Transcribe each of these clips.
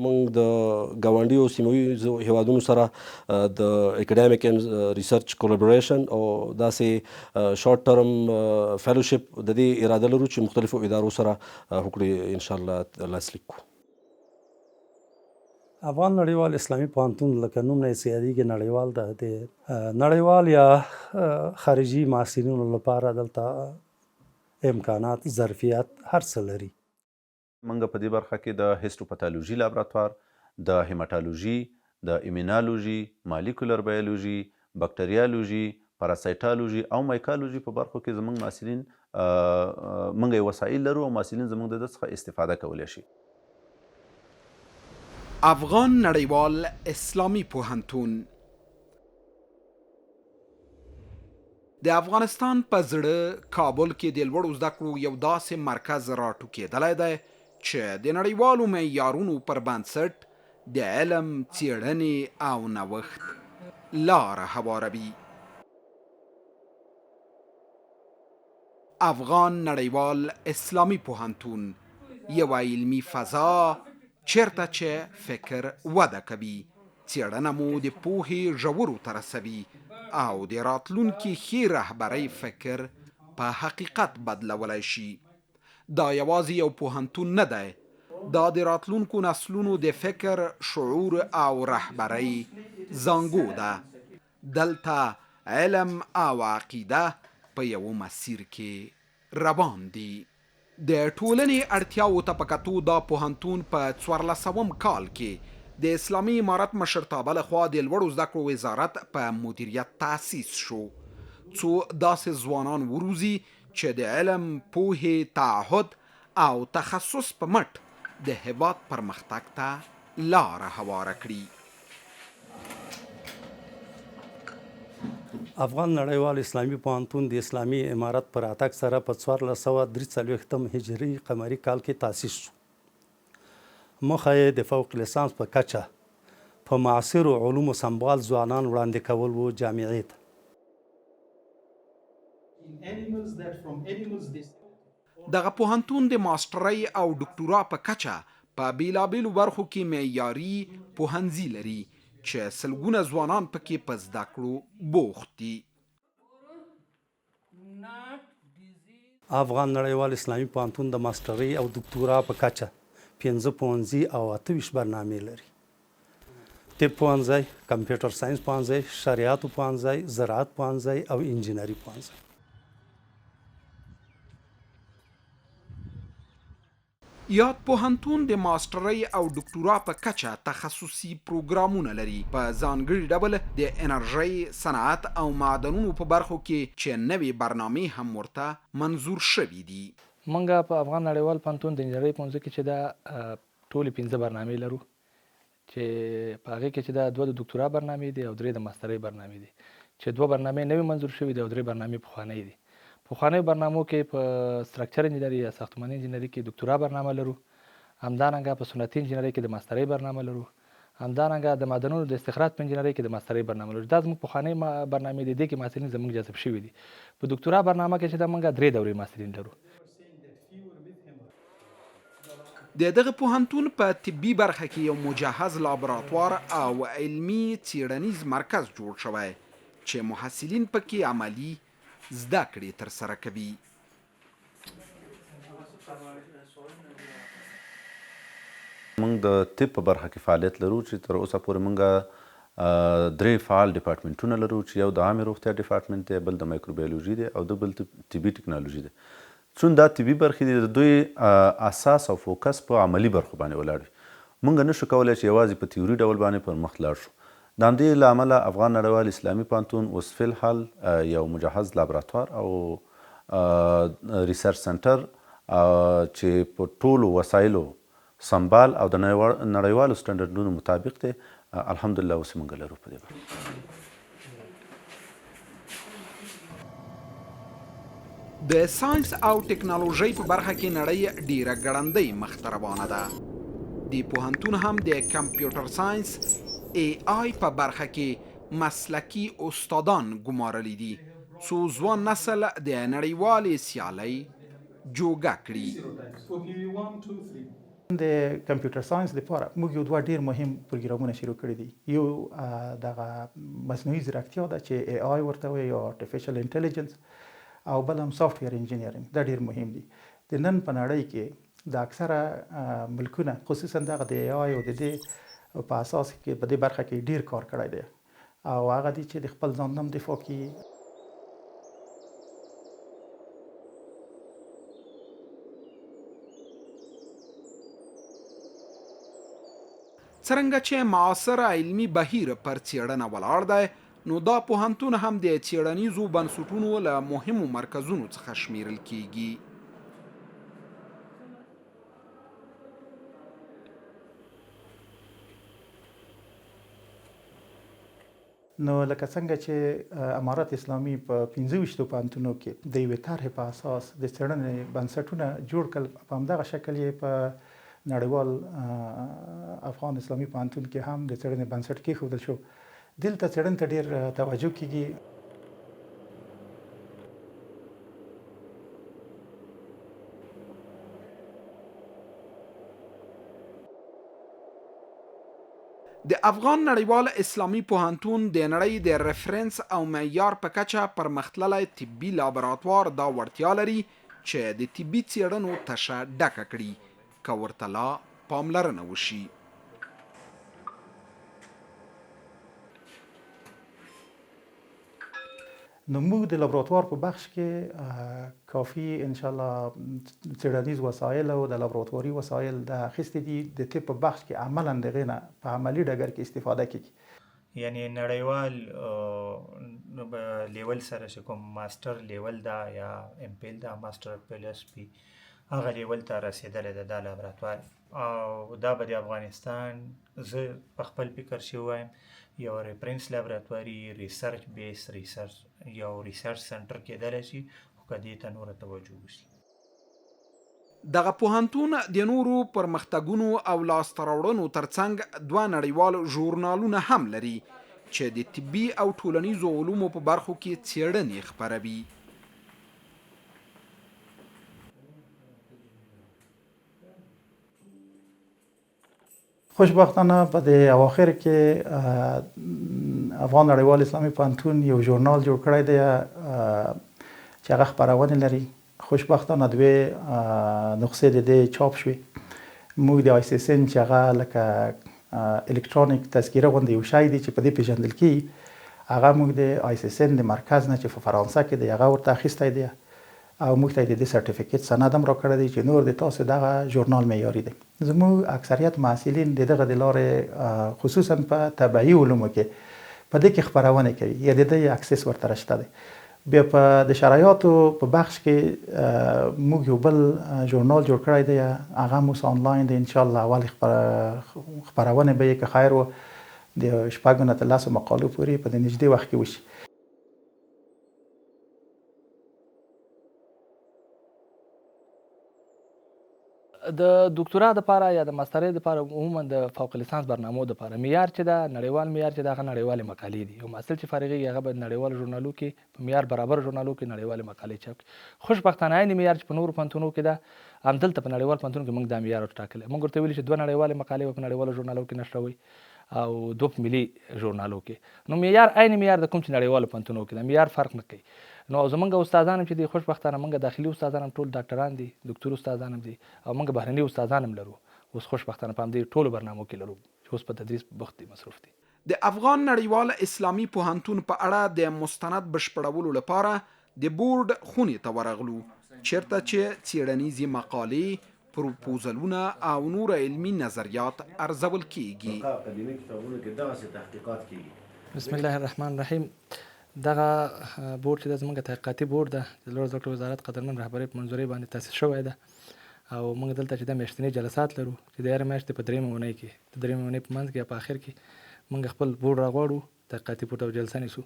موږ د ګاونډیو سیمویزو هیوادونو سره د اکیډمیک اینډ ریسرچ کولابوریشن او داسې شارټ ټرم فیلوشپ د دې اراده لرو چې مختلفو ادارو سره وکړو ان شاء الله لاسلیک کړو. افغان نړیوال اسلامي پوهنتون لکه نوم نه یې یادېږي نړیوال ده. د نړیوال یا خارجي محصلینو لپاره دلته امکانات ظرفیت هر څه لري. موږ په دې برخه کې د هیسټوپاتالوژي لابراتوار، د هیماتالوژي، د ایمینالوژي، مالیکولر بایولوژي، بکټریالوژي، پاراسایټالوژي او مایکالوژي په برخو کې زموږ محصلین موږ یې وسایل لرو او محصلین زموږ د دې څخه استفاده کولی شي. افغان نړیوال اسلامي پوهنتون د افغانستان په زړه کابل کې د لوړو زده کړو یو داسې مرکز راټوکېدلی دی چې د نړیوالو معیارونو پر بنسټ د علم، څیړنې او نوښت لاره هواروي. افغان نړیوال اسلامي پوهنتون یوه علمي فضا چیرته چې فکر وده کوي، څیړنه مو د پوهې ژورو ته رسوي او د راتلونکي ښې رهبرۍ فکر په حقیقت بدلولی شي. دا یوازې یو پوهنتون نه دی، دا د راتلونکو نسلونو د فکر، شعور او رهبرۍ زانګو ده. دلته علم او عقیده په یو مسیر کې روان دي. د ټولنې اړتیاو ته په کتو دا پوهنتون په 1400 کال کې د اسلامي امارت مشرتابه لخوا د لوړو زده کړو وزارت په مدیریت تأسیس شو، څو داسې ځوانان وروزي چې د علم، پوهې، تعهد او تخصص په مټ د هیواد پرمختګ ته لاره هواره کړي. افغان نړیوال اسلامي پوهنتون د اسلامي امارت پر راتګ سره په 1443 هجري قمري کال کې تأسیس شو. موخه یې د فوق لیسانس په کچه په معاصرو علومو سمبال ځوانان وړاندې کول و جامعې ته. دغه پوهنتون د ماسترۍ او ډکتورا په کچه په بیلابیلو برخو کې معیاري پوهنځي لري چې سلګونه ځوانان پکې په زده کړو بوخت دي. افغان نړیوال اسلامي پوهنتون د ماسترۍ او ډکتورا په کچه 15 پوهنځي او 28 برنامې لري. طب پوهنځی، کمپیوټر ساینس پوهنځی، شریعت پوهنځی، زراعت پوهنځی او انجینري پوهنځی. یاد پوهنتون د ماسترۍ او ډکتورا په کچه تخصصي پروګرامونه لري، په ځانګړي ډول د انرژۍ، صنعت او معدنونو په برخو کې چې نوې برنامې هم ورته منظور شوي دي. موږ په افغان نړیوال پوهنتون د انجینرۍ پوهنځي کې چې دا ټولې 15 برنامې لرو، چې په هغې کې چې دا 2 د ډکتورا برنامې دي او 3 د ماسترۍ برنامې دي، چې 2 برنامې نوې منظور شوي دي او 3 برنامې پخوانۍ دي. پخوانیو برنامو کې په سټرکچر انجینري یا ساختماني انجینري کې ډکتورا برنامه لرو، همدارنګه په صنعتي انجینري کې د ماسترۍ برنامه لرو، همدارنګه د معدنونو د استخراج په انجینري کې د ماسترۍ برنامه لرو. دا زموږ پخوانۍ برنامې دي، دې کې محصلین زموږ جذب شوي دي. په ډکتورا برنامه کې چې دا موږ 3 دورې محصلین لرو. د دغه پوهنتون په طبي برخه کې یو مجهز لابراتوار او علمي څیړنیز مرکز جوړ شوی چې محصلین پکې عملی زده کړې ترسره کوي. موږ د طب په برخه کې فعالیت لرو چې تر اوسه پورې موږ 3 فعال ډپارټمنټونه لرو چې یو د عامې روغتیا ډپارټمنټ دی، بل د مایکروبیولوژي دی او د بل طبي ټکنالوژي دی. چون دا طبي برخې دي، د دوی اساس او فوکس په عملي برخو باندې ولاړ وي. موږ نشو کولی چې یوازې په تیوري ډول باندې پر مخ لاړ شو. د همدې له امله افغان نړیوال اسلامي پوهنتون اوس فی الحال یو مجهز لابراتوار او ریسرچ سنټر چې په ټولو وسایلو سمبال او د نړیوالو سټنډرډونو مطابق دی، الحمدلله اوس موږ لرو په دې برخه. د ساینس او ټکنالوژۍ په برخه کې نړۍ ډیره ګړندۍ مخته روانه ده. د پوهنتون هم د کمپیوټر ساینس AI په برخه کې مسلکی استادان ګمارلی دي، څو ځوان نسل د نړیوالې سیالۍ جوګه کړي. د کمپیوټر ساينس لپاره موږ یو دوه ډیر مهم پروګرامونه شروع کړي دي. یو دغه مصنوعي ځیرکتیا ده چې اي آی ورته وایي یا آرټیفیشل انټيليجنس، او بل هم سافټویر انجینیرینګ. دا ډیر مهم دي. د نن په نړۍ کې د اکثره ملکونه خصوصا دغه د اي آی او د دې په اساس کې په دې برخه کې ډیر کار کړی دی او هغه دي چې د خپل ځان نم دفاع کوي. څرنګه چې معاصر علمي بهیر پر څېړنه ولاړ دی، نو دا پوهنتون هم د څېړنیزو بنسټونو له مهمو مرکزونو څخه شمیرل کیږي. نو لکه څنګه چې امارت اسلامي په 25 پوهنتونو کې د یوې طرحې په اساس د څېړنې بنسټونه جوړ کړل، په همدغه شکل یې په نړیوال افغان اسلامي پوهنتون کې هم د څېړنې بنسټ کېښودل شو. دلته څېړنې ته ډېر توجه کېږي. د افغان نړیوال اسلامي پوهنتون د نړۍ د ریفرنس او معیار په کچه پرمختللی طبي لابراتوار دا وړتیا لري چې د طبي څېړنو تشه ډکه کړي که ورته لا پاملرنه وشي. نو موږ د لابراتوار په بخش کې کافي انشاءالله څېړنیز وسایل او د لابراتواري وسایل د اخیستې دي. د طب په بخش کې عملا د هغې نه په عملي ډګر کې استفاده کېږي. یعنی نړیوال لیول سره چې کوم ماسټر لیول دا یا امپیل دا ماسټر پلس پی هغه لیول ته رسېدلی ده دا لابراتوار، او دا به د افغانستان زه په خپل فکر چې وایم یو ریفرنس لابراتواري ریسرچ بیس ریسرچ یو ریسرچ سنټر کېدلی شي، خو که دې ته نوره توجه وشي. دغه پوهنتون د نورو پرمختګونو او لاسته راوړنو ترڅنګ دوه نړیوال ژورنالونه هم لري چې د طبي او ټولنیزو علومو په برخو کې څېړنې خپروي. خوشبختانه په د اواخر کې افغان نړیوال اسلامي پوهنتون یو ژورنال جوړ کړی دی چې هغه خپرونې لري. خوشبختانه دوې نسخې د دې چاپ شوې. موږ د آی سی اس ان چې هغه لکه الکترونیک تذکیره غوندې یو شی دی چې په دې پېژندل کېږي، هغه موږ د آی سی اس ان د مرکز نه چې په فرانسه کې دی هغه ورته اخیستی دی او موږ ته یې د دې سرټیفیکیټ سند هم راکړی دی چې نور د تاسو دغه ژورنال معیاري دی. زموږ اکثریت محصلین د دغه د لارې خصوصا په طبعي علومو کې په دې کې خپرونې کوي یا د دې اکسس ورته رشته دی. بیا په د شرایطو په بخش کې موږ یو بل ژورنال جوړ کړی دی، هغه هم اوس آنلاین دی. انشاءالله اول خپرونې به یې که خیر و د 6 نه تر 10 مقالو پورې په د نږدې وخت کې وشي. د دکتورا دپاره یا د ماسترۍ دپاره عموما د فوق لیسانس برنامو دپاره معیار چې ده نړیوال معیار چې ده هغه نړیوالې مقالې دي. یو محصل چې فارغېږي هغه به نړیوالو ژورنالو کې په معیار برابر ژورنالو کې نړیوالې مقالې چاپ کړي. خوشبختانه عین معیار چې په نورو پوهنتونو کې ده همدلته په نړیوال پوهنتون کې موږ دا معیار ورټاکلی. موږ ورته ویلي چې 2 نړیوالې مقالې به په نړیوالو ژورنالو کې نشروئ او 2 په ملي ژورنالو کې. نو معیار عین معیار د کوم چې نړیوالو پوهنتونو کې ده، معیار فرق نه کوي. نو زمونږ استادان هم چې دي خوشبختانه موږ داخلي استادان هم ټول ډاکټران دي، دکتور استادان هم دي او موږ بهرني استادان هم لرو. اوس خوشبختانه په همدې ټولو برنامو کې لرو چې اوس په تدریس بوخت دي، مصروف دي. د افغان نړیوال اسلامي پوهنتون په اړه د مستند بشپړولو لپاره د بورډ خونې ته ورغلو، چیرته چې څېړنیزې مقالې، پروپوزلونه او نور علمي نظریات ارزول کیږي. بسم الله الرحمن الرحیم. دغه بورډ چې د زموږ تحقیقاتي بورډ ده د لوړ زده کړو وزارت قدرمن رهبرۍ په منظورۍ باندې تاسیس شوی ده او موږ دلته چې د میاشتني جلسات لرو چې د هرې میاشتې په 3مه اونۍ کې د 3مې اونۍ په منځ کې یا په آخر کې موږ خپل بورډ راغواړو، تحقیقاتي بورډ او جلسه نیسو.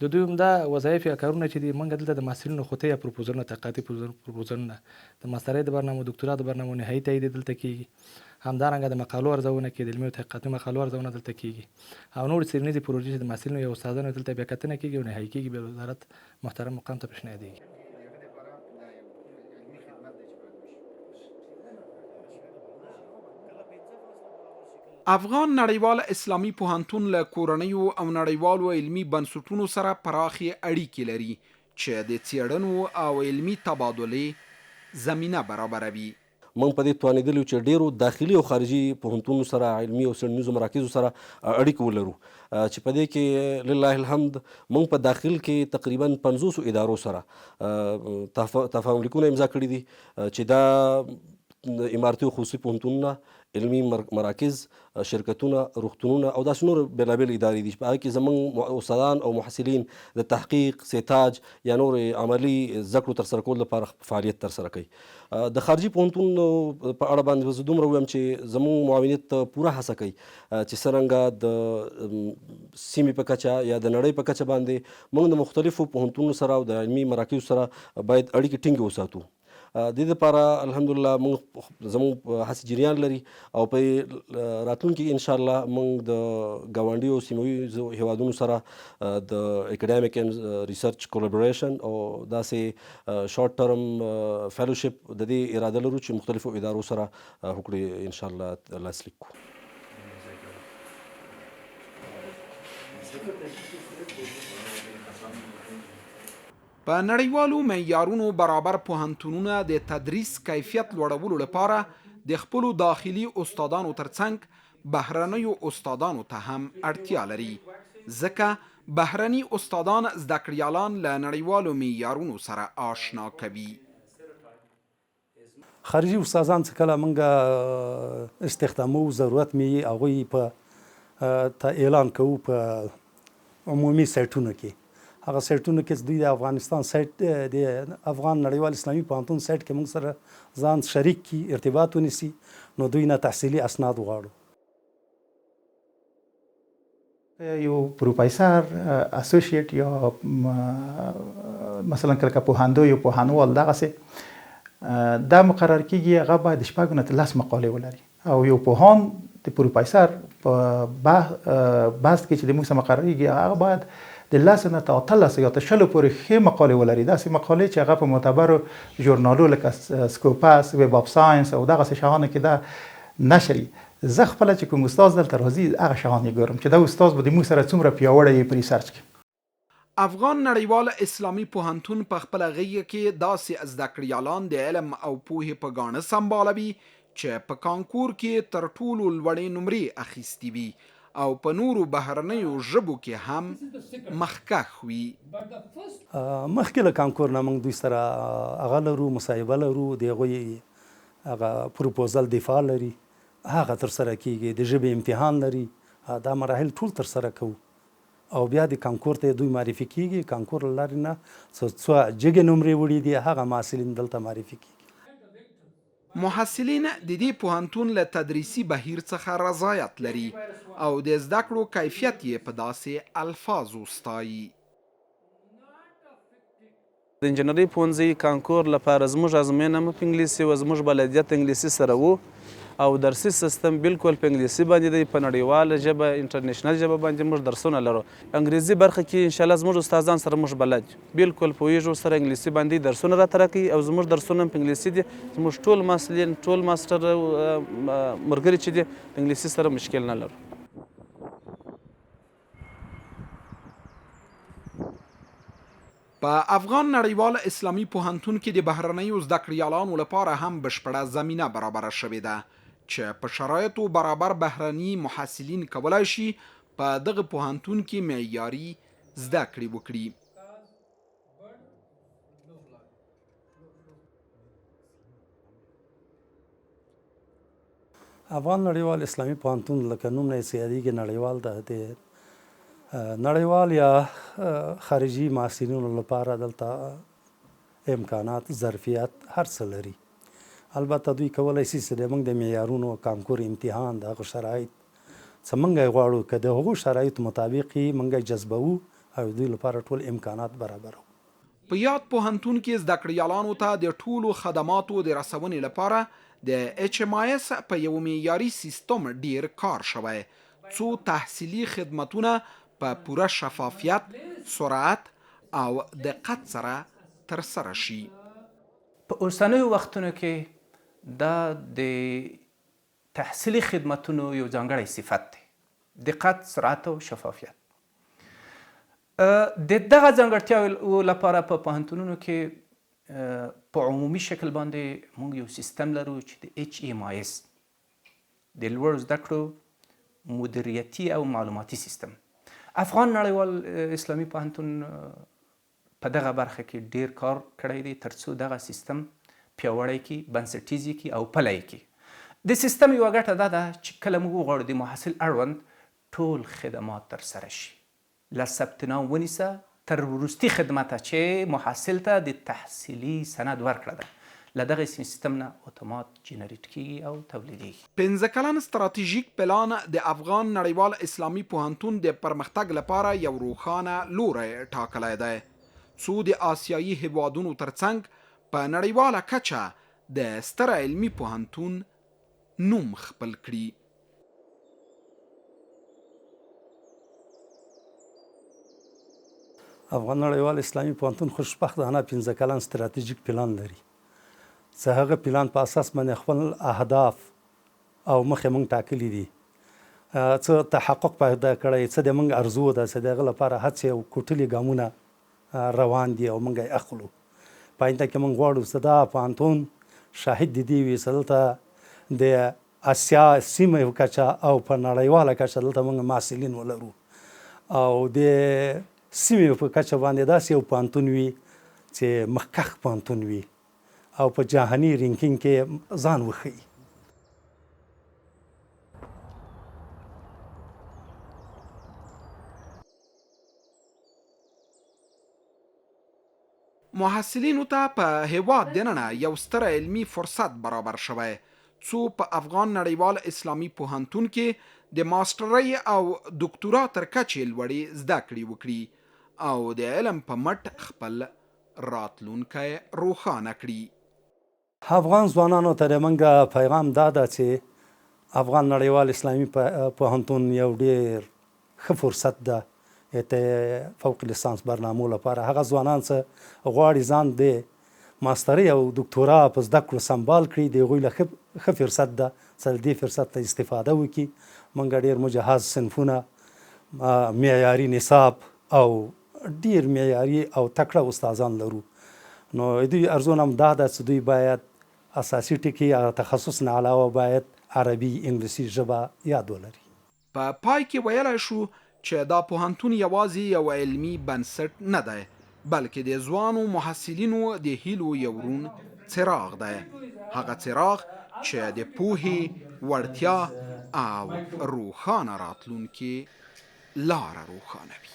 د دوی همدا وظایف یا کارونه چې دي موږ دلته د محصلینو خوته یا پروپوزلونه تحقیقاتي پروپوزلونه د ماسترۍ د برنامو دکتورا د برنامو نهایي تایید دلته کېږي. همدارنګه د مقالو ارزونه کې د علمي او تحقیقاتي مقالو ارزونه دلته کېږي او نور څېړنیزې پروژې چې د محصلینو یا استادانو دلته بیا کتنه کېږي او نهایي کېږي بیا وزارت محترم مقام ته پیشنهادېږي. افغان نړیوال اسلامي پوهنتون له کورنیو او نړیوالو علمي بنسټونو سره پراخې اړیکې لري چې د څیړنو او علمي تبادلې زمینه برابروي. موږ په دې توانېدلي چې ډیرو داخلي او خارجي پوهنتونونو سره علمي او څېړنیزو مراکزو سره اړیکې ولرو چې په دې کې لله الحمد موږ په داخل کې تقریبا 500 ادارو سره تفاهم لیکونه امضا کړي دي چې دا امارتي او خصوصي پوهنتونونه، علمي مراکز، شرکتونه، روغتونونه او داسې نور بېلابېل ادارې دي چې په هغه کې زموږ استادان او محصلین د تحقیق، سیتاج یا نور عملي زده کړو ترسره کولو لپاره فعالیت ترسره کوي. د خارجي پوهنتونونو په اړه باندې زه دومره ووایم چې زموږ معاونیت پوره هڅه کوي چې څرنګه د سیمې په کچه یا د نړۍ په کچه باندې موږ د مختلفو پوهنتونونو سره او د علمي مراکزو سره باید اړیکې ټینګې وساتو. د دې لپاره الحمدلله زموږ هڅې جریان لري او په راتلونکي کې انشاءالله موږ د ګاونډي او سیمویزو هیوادونو سره د اکیډمیک اینډ ریسرچ کولابوریشن او داسې شارټ ټرم فیلوشپ د دې اراده لرو چې مختلفو ادارو سره وکړو انشاءالله لاسلیک کړو. په نړیوالو معیارونو برابر پوهنتونونه د تدریس کیفیت لوړولو لپاره د خپلو داخلي استادانو ترڅنګ بهرنیو استادانو ته هم اړتیا لري، ځکه بهرني استادان زده کړیالان له نړیوالو معیارونو سره آشنا کوي. خارجي استادان چې کله موږ استخدامو ضرورت می هغوی په اعلان کوو په عمومي سایټونو کې. هغه سایټونو کې دوی د افغانستان سایټ د افغان نړیوال اسلامي پوهنتون سایټ کې موږ سره ځان شریک کی ارتباط ونیسي، نو دوی نه تحصیلي اسناد وغواړو. یو پروفیسر اسوسییټ یا مثلا کله پوهاندو یا پوهانوال دغسې دا مقرر کیږي، هغه باید 6 نه 10 مقالې ولري او یو پوهان د پروفیسر په بحث کې چې د موږ سره مقرریږي هغه باید د 10 نه 13 یا 20 پورې ښې مقالې ولري، داسې مقالې چې هغه په معتبرو ژورنالو لکه سکوپس، ویب اف ساینس او دغسې شیانو کې دا نشري. زه خپله چې کوم استاد دلته راځي هغه شیان یې ګورم چې دا استاد به د موږ سره څومره پیاوړی یې په ریسرچ کې. افغان نړیوال اسلامي پوهنتون په خپله غیږه کې داسې زده کړیالان د علم او پوهې په ګاڼه سمبالوي چې په کانکور کې تر ټولو لوړې نمرې اخیستې وي او په نورو بهرنیو ژبو کې هم مخکښ وي. مخکې له کانکور نه موږ دوی سره هغه لرو، مصاحبه لرو، د هغوی هغه پروپوزل دفاع لري، هغه ترسره کیږي، د ژبې امتحان لري، دا مراحل ټول ترسره کوو او بیا د کانکور ته دوی معرفي کیږي. کانکور له لارې نه څو جګې نمرې وړي دي هغه محصلین دلته معرفي کیږي. محصلین د دې پوهنتون له تدریسي بهیر څخه رضایت لري او د زده کړو کیفیت یې په داسې الفاظو ستایي. د انجنیري پوهنځي کانکور لپاره زموږ ازموینه په انګلیسي وه، زموږ بلدیت انګلیسي سره وو او درسي سیستم بالکل په انګلیسي باندې دی، په نړیواله ژبه انټرنیشنل ژبه باندې موږ درسونه لرو. انګریزي برخه کې انشاءالله زموږ استادان سره موږ بلد بالکل پوهیږو، سره انګلیسي باندې درسونه راته راکوي او زموږ درسونه په انګلیسي دي. زموږ ټول محصلین، ټول ماسټر ملګري چې دي د انګلیسي سره مشکل نه لرو. په افغان نړیوال اسلامي پوهنتون کې د بهرنیو زده کړیالانو لپاره هم بشپړه زمینه برابره شوې ده چې په شرایطو برابر بهرني محصلین کولی شي په دغه پوهنتون کې معیاري زده کړې وکړي. افغان نړیوال اسلامي پوهنتون لکه نوم نه یې یادېږي نړیوال ده، د نړیوال یا خارجي محصلینو لپاره دلته امکانات، ظرفیت هر څه لري. البته دوی کولی شي چې موږ د معیارونو کانکور امتحان د هغو شرایط څه موږ یې غواړو که د هغو شرایطو مطابق یې موږ یې جذبوو او دوی لپاره ټول امکانات برابرو. په یاد پوهنتون کې زده کړیالانو ته د ټولو خدماتو د رسونې لپاره د HMIS په یو معیاري سیستم ډیر کار شوی، څو تحصیلي خدمتونه په پوره شفافیت، سرعت او دقت سره ترسره شي. په اوسنیو وختونو کې دا د تحصیلي خدمتونو یو ځانګړی صفت دی، دقت، سرعت او شفافیت. د دغه ځانګړتیاو لپاره په پوهنتونونو کې په عمومي شکل باندې موږ یو سیستم لرو چې د HMIS د لوړو زده کړو مدیریتي او معلوماتي سیستم. افغان نړیوال اسلامي پوهنتون په دغه برخه کې ډیر کار کړی دی ترڅو دغه سیستم پیاوړی کړي، بنسټیز کړي او پلی کړي. د سیستم یوه ګټه دا ده چې کله موږ وغواړو د محصل اړوند ټول خدمات ترسره شي، له ثبت نام ونیسه تر وروستي خدمته چې محصل ته د تحصیلي سند ورکړه ده، له دغه سیستم نه اتومات جنریټ کیږي او تولیدیږي. 15 کلن ستراتیژیک پلان د افغان نړیوال اسلامي پوهنتون د پرمختګ لپاره یو روښانه لوری ټاکلی دی، څو د آسیایي هیوادونو ترڅنګ په نړیواله کچه د ستر علمي پوهنتون نوم خپل کړي. افغان نړیوال اسلامي پوهنتون خوشبختانه 15 کلن ستراتیژیک پلان لري، چې هغه پلان په اساس باندې خپل اهداف او مخې موږ ټاکلي دي، څه تحقق پیدا کړی، څه د موږ ارزو ده، چې د هغه لپاره هڅې او کوټلي ګامونه روان دي او موږ یې اخلو. په آینده کې موږ غواړو چې دا پوهنتون شاهد د دې وي چې دلته د اسیا سیمې په کچه او په نړیواله کچه دلته موږ محصلین ولرو او د سیمې په کچه باندې داسې یو پوهنتون وي چې مخکښ پوهنتون وي او په جهاني رینکینګ کې ځان وښیي. محصلینو ته په هیواد دننه یو ستر علمي فرصت برابر شوی، څو په افغان نړیوال اسلامي پوهنتون کې د ماسترۍ او دکتورا تر کچې لوړې زده کړې وکړي او د علم په مټ خپل راتلونکی روښانه کړي. افغان ځوانانو ته د موږ پیغام دا ده چې افغان نړیوال اسلامي پوهنتون یو ډېر ښه فرصت ده د فوق لیسانس برنامو لپاره. هغه ځوانان چې غواړي ځان د ماسترۍ او دکتورا په زده کړو سمبال کړي، د هغوی له ښه فرصت ده چې د دې فرصت ته استفاده وکړي. موږ ډېر مجهز صنفونه، معیاري نصاب او ډیر معیاري او تکړه استادان لرو. نو دوی ارزونه هم دا ده چې دوی باید اساسي ټکي او تخصص نه علاوه باید عربي، انګلیسي ژبه یاد ولري. په پای کې ویلی شو چې دا پوهنتون یوازې یو علمي بنسټ نه دی، بلکې د ځوانو محصلینو د هیلو یو روڼ څراغ دی، هغه څراغ چې د پوهې، وړتیا او روښانه راتلونکي لاره روښانوي.